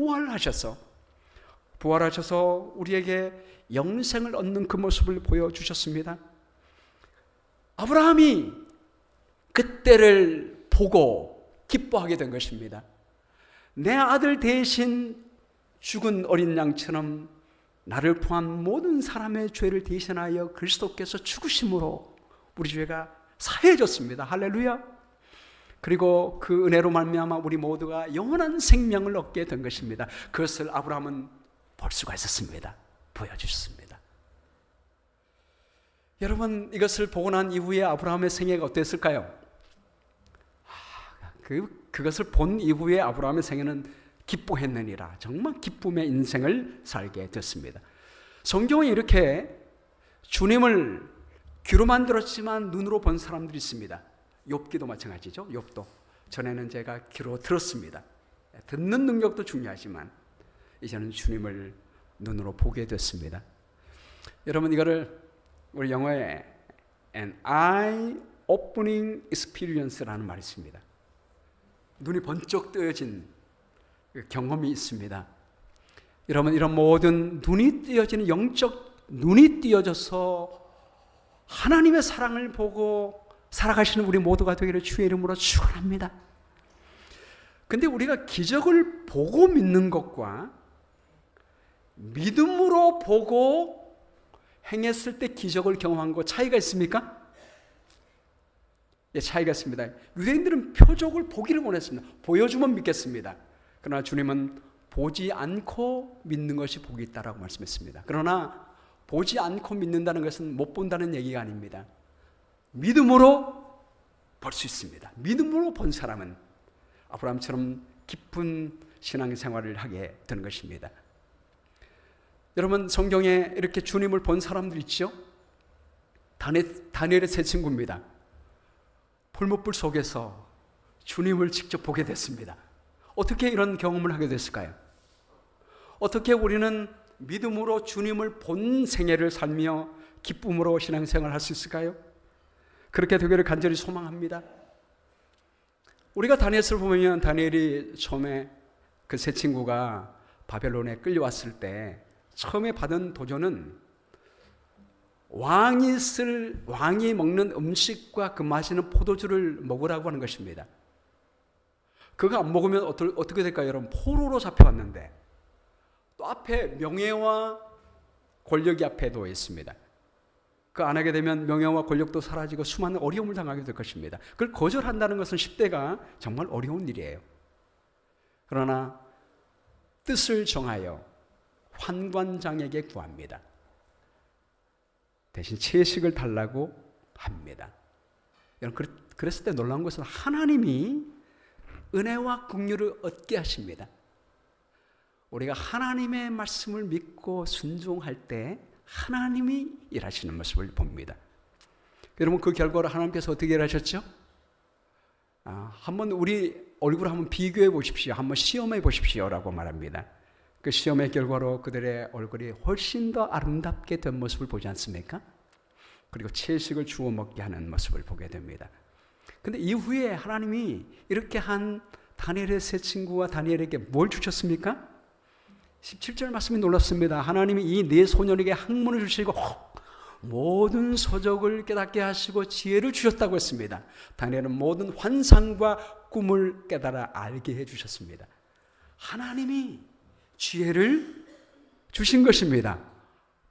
부활하셔서 우리에게 영생을 얻는 그 모습을 보여주셨습니다. 아브라함이 그때를 보고 기뻐하게 된 것입니다. 내 아들 대신 죽은 어린 양처럼 나를 포함한 모든 사람의 죄를 대신하여 그리스도께서 죽으심으로 우리 죄가 사해졌습니다. 할렐루야. 그리고 그 은혜로 말미암아 우리 모두가 영원한 생명을 얻게 된 것입니다. 그것을 아브라함은 볼 수가 있었습니다. 보여주셨습니다. 여러분 이것을 보고 난 이후에 아브라함의 생애가 어땠을까요? 그것을 본 이후에 아브라함의 생애는 기뻐했느니라. 정말 기쁨의 인생을 살게 됐습니다. 성경에 이렇게 주님을 귀로만 들었지만 눈으로 본 사람들이 있습니다. 욥기도 마찬가지죠. 욥도 전에는 제가 귀로 들었습니다. 듣는 능력도 중요하지만 이제는 주님을 눈으로 보게 됐습니다. 여러분, 이거를 우리 영어에 an eye-opening experience라는 말이 있습니다. 눈이 번쩍 뜨여진 경험이 있습니다. 여러분, 이런 모든 눈이 띄어지는 영적 눈이 띄어져서 하나님의 사랑을 보고 살아가시는 우리 모두가 되기를 주의 이름으로 축원합니다. 근데 우리가 기적을 보고 믿는 것과 믿음으로 보고 행했을 때 기적을 경험한 것 차이가 있습니까? 예, 차이가 있습니다. 유대인들은 표적을 보기를 원했습니다. 보여주면 믿겠습니다. 그러나 주님은 보지 않고 믿는 것이 복이 있다라고 말씀했습니다. 그러나 보지 않고 믿는다는 것은 못 본다는 얘기가 아닙니다. 믿음으로 볼 수 있습니다. 믿음으로 본 사람은 아브라함처럼 깊은 신앙생활을 하게 되는 것입니다. 여러분, 성경에 이렇게 주님을 본 사람들 있죠? 다니엘의 세 친구입니다. 풀무불 속에서 주님을 직접 보게 됐습니다. 어떻게 이런 경험을 하게 됐을까요? 어떻게 우리는 믿음으로 주님을 본 생애를 살며 기쁨으로 신앙생활을 할 수 있을까요? 그렇게 되기를 간절히 소망합니다. 우리가 다니엘을 보면 다니엘이 처음에 그 세 친구가 바벨론에 끌려왔을 때 처음에 받은 도전은 왕이 먹는 음식과 그 마시는 포도주를 먹으라고 하는 것입니다. 그거 안 먹으면 어떻게 될까요? 여러분, 포로로 잡혀왔는데 또 앞에 명예와 권력이 앞에 놓여 있습니다. 그 안 하게 되면 명예와 권력도 사라지고 수많은 어려움을 당하게 될 것입니다. 그걸 거절한다는 것은 10대가 정말 어려운 일이에요. 그러나 뜻을 정하여 환관장에게 구합니다. 대신 채식을 달라고 합니다. 여러분, 그랬을 때 놀라운 것은 하나님이 은혜와 긍휼을 얻게 하십니다. 우리가 하나님의 말씀을 믿고 순종할 때 하나님이 일하시는 모습을 봅니다. 여러분, 그 결과로 하나님께서 어떻게 일하셨죠? 한번 우리 얼굴을 한번 비교해 보십시오. 한번 시험해 보십시오라고 말합니다. 그 시험의 결과로 그들의 얼굴이 훨씬 더 아름답게 된 모습을 보지 않습니까? 그리고 채식을 주워 먹게 하는 모습을 보게 됩니다. 근데 이후에 하나님이 이렇게 한 다니엘의 세 친구와 다니엘에게 뭘 주셨습니까? 17절 말씀이 놀랍습니다. 하나님이 이 네 소년에게 학문을 주시고 모든 서적을 깨닫게 하시고 지혜를 주셨다고 했습니다. 다니엘은 모든 환상과 꿈을 깨달아 알게 해주셨습니다. 하나님이 지혜를 주신 것입니다.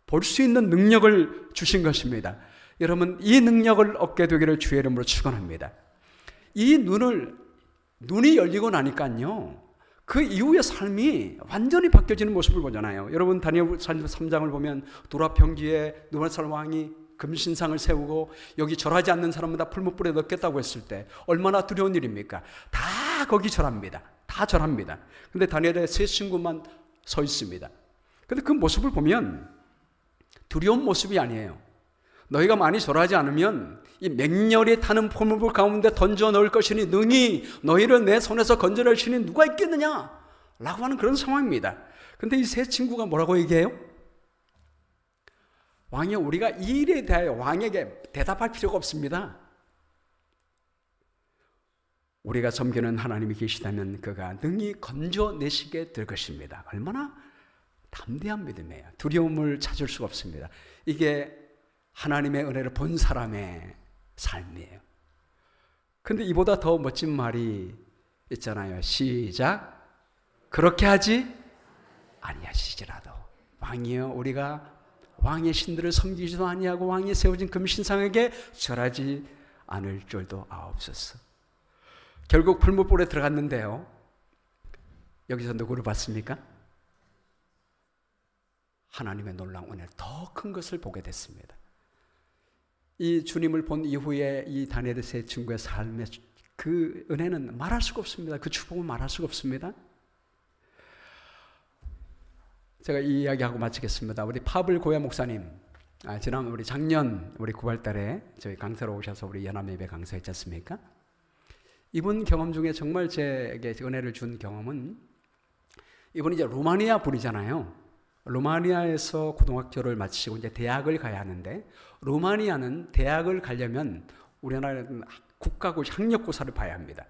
볼 수 있는 능력을 주신 것입니다. 여러분, 이 능력을 얻게 되기를 주의 이름으로 축원합니다. 이 눈이 열리고 나니까요, 그 이후의 삶이 완전히 바뀌어지는 모습을 보잖아요. 여러분, 다니엘 3장을 보면 두라 평지에 느부갓네살 왕이 금신상을 세우고 여기 절하지 않는 사람마다 풀무불에 넣겠다고 했을 때 얼마나 두려운 일입니까? 다 거기 절합니다. 다 절합니다. 근데 다니엘의 세 친구만 서 있습니다. 근데 그 모습을 보면 두려운 모습이 아니에요. 너희가 많이 절하지 않으면 이 맹렬히 타는 풀무불 가운데 던져 넣을 것이니 능히 너희를 내 손에서 건져낼 신이 누가 있겠느냐? 라고 하는 그런 상황입니다. 근데 이 세 친구가 뭐라고 얘기해요? 왕이여, 우리가 이 일에 대하여 왕에게 대답할 필요가 없습니다. 우리가 섬기는 하나님이 계시다면 그가 능히 건져내시게 될 것입니다. 얼마나 담대한 믿음이에요. 두려움을 찾을 수가 없습니다. 이게 하나님의 은혜를 본 사람의 삶이에요. 근데 이보다 더 멋진 말이 있잖아요. 시작. 그렇게 하지 아니하시지라도. 왕이여, 우리가 왕의 신들을 섬기지도 아니하고 왕이 세워진 금신상에게 절하지 않을 줄도 아옵소서. 결국 풀무불에 들어갔는데요, 여기서 누구를 봤습니까? 하나님의 놀라운 은혜, 더 큰 것을 보게 됐습니다. 이 주님을 본 이후에 이 다니엘의 세 친구의 삶의 그 은혜는 말할 수가 없습니다. 그 축복은 말할 수가 없습니다. 제가 이 이야기하고 마치겠습니다. 우리 파블 고야 목사님, 우리 작년 우리 9월달에 저희 강사로 오셔서 우리 연합예배 강사했지 않습니까? 이분 경험 중에 정말 제게 은혜를 준 경험은, 이분이 이제 루마니아 분이잖아요. 루마니아에서 고등학교를 마치고 이제 대학을 가야 하는데, 루마니아는 대학을 가려면 우리나라는 국가고시 학력고사를 봐야 합니다.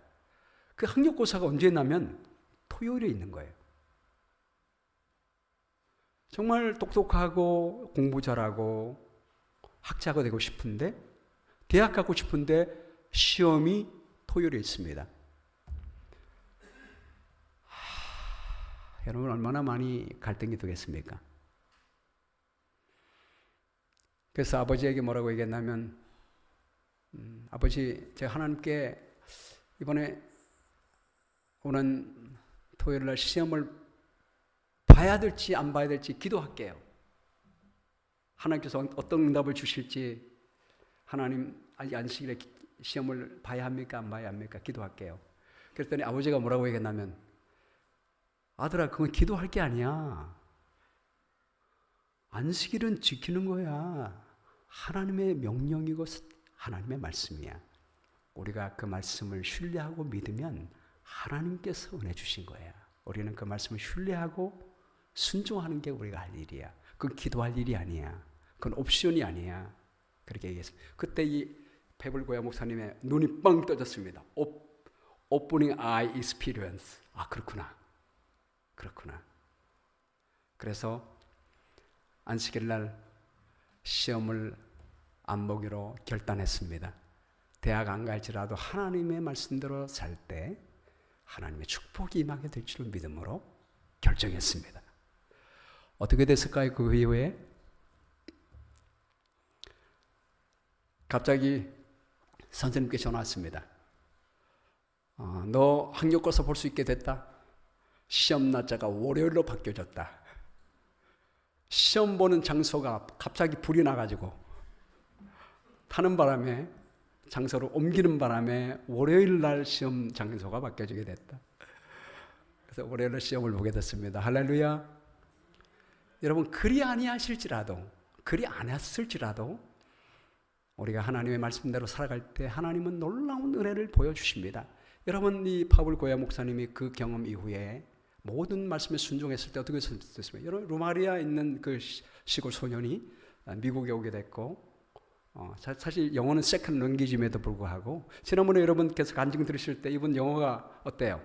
그 학력고사가 언제 있냐면 토요일에 있는 거예요. 정말 똑똑하고 공부 잘하고 학자가 되고 싶은데, 대학 가고 싶은데 시험이 토요일에 있습니다. 여러분 얼마나 많이 갈등이 되겠습니까? 그래서 아버지에게 뭐라고 얘기했냐면, 아버지, 제가 하나님께 이번에 오는 토요일 날 시험을 봐야 될지 안 봐야 될지 기도할게요. 하나님께서 어떤 응답을 주실지, 하나님 안식일에 시험을 봐야 합니까 안 봐야 합니까? 기도할게요. 그랬더니 아버지가 뭐라고 얘기했냐면, 아들아, 그건 기도할 게 아니야. 안식일은 지키는 거야. 하나님의 명령이고 하나님의 말씀이야. 우리가 그 말씀을 신뢰하고 믿으면 하나님께서 은혜 주신 거야. 우리는 그 말씀을 신뢰하고 순종하는 게 우리가 할 일이야. 그건 기도할 일이 아니야. 그건 옵션이 아니야. 그렇게 얘기했습니다. 그때 이 페블고야 목사님의 눈이 뻥 떠졌습니다. Opening eye experience. 그렇구나. 그래서 안식일 날 시험을 안 보기로 결단했습니다. 대학 안 갈지라도 하나님의 말씀대로 살 때 하나님의 축복이 임하게 될 줄 믿음으로 결정했습니다. 어떻게 됐을까요? 그 이후에 갑자기 선생님께 전화 왔습니다. 너 학력고사 볼 수 있게 됐다. 시험 날짜가 월요일로 바뀌어졌다. 시험 보는 장소가 갑자기 불이 나가지고 타는 바람에, 장소를 옮기는 바람에 월요일 날 시험 장소가 바뀌어지게 됐다. 그래서 월요일 날 시험을 보게 됐습니다. 할렐루야. 여러분, 그리 아니하실지라도, 그리 안 했을지라도 우리가 하나님의 말씀대로 살아갈 때 하나님은 놀라운 은혜를 보여주십니다. 여러분, 이 파블 고야 목사님이 그 경험 이후에 모든 말씀에 순종했을 때 어떻게 됐습니까? 여러분, 루마니아에 있는 그 시골 소년이 미국에 오게 됐고, 사실 영어는 세컨드 랭귀지임에도 불구하고, 지난번에 여러분께서 간증 들으실 때 이분 영어가 어때요?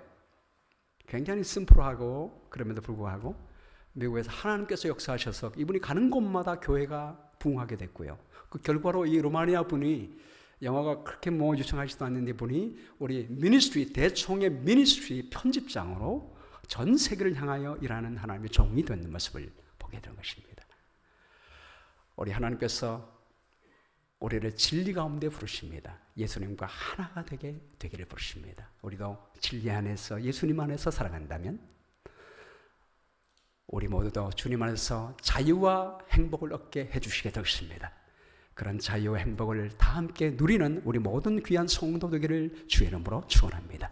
굉장히 심플하고, 그럼에도 불구하고 미국에서 하나님께서 역사하셔서 이분이 가는 곳마다 교회가 부흥하게 됐고요. 그 결과로 이 루마니아 분이 영어가 그렇게 유창하지도 않는데 분이 우리 미니스트리, 대총의 미니스트리 편집장으로 전 세계를 향하여 일하는 하나님의 종이 되는 모습을 보게 된 것입니다. 우리 하나님께서 우리를 진리 가운데 부르십니다. 예수님과 하나가 되기를 부르십니다. 우리도 진리 안에서, 예수님 안에서 살아간다면 우리 모두도 주님 안에서 자유와 행복을 얻게 해주시게 되겠습니다. 그런 자유와 행복을 다 함께 누리는 우리 모든 귀한 성도 되기를 주의 이름으로 축원합니다.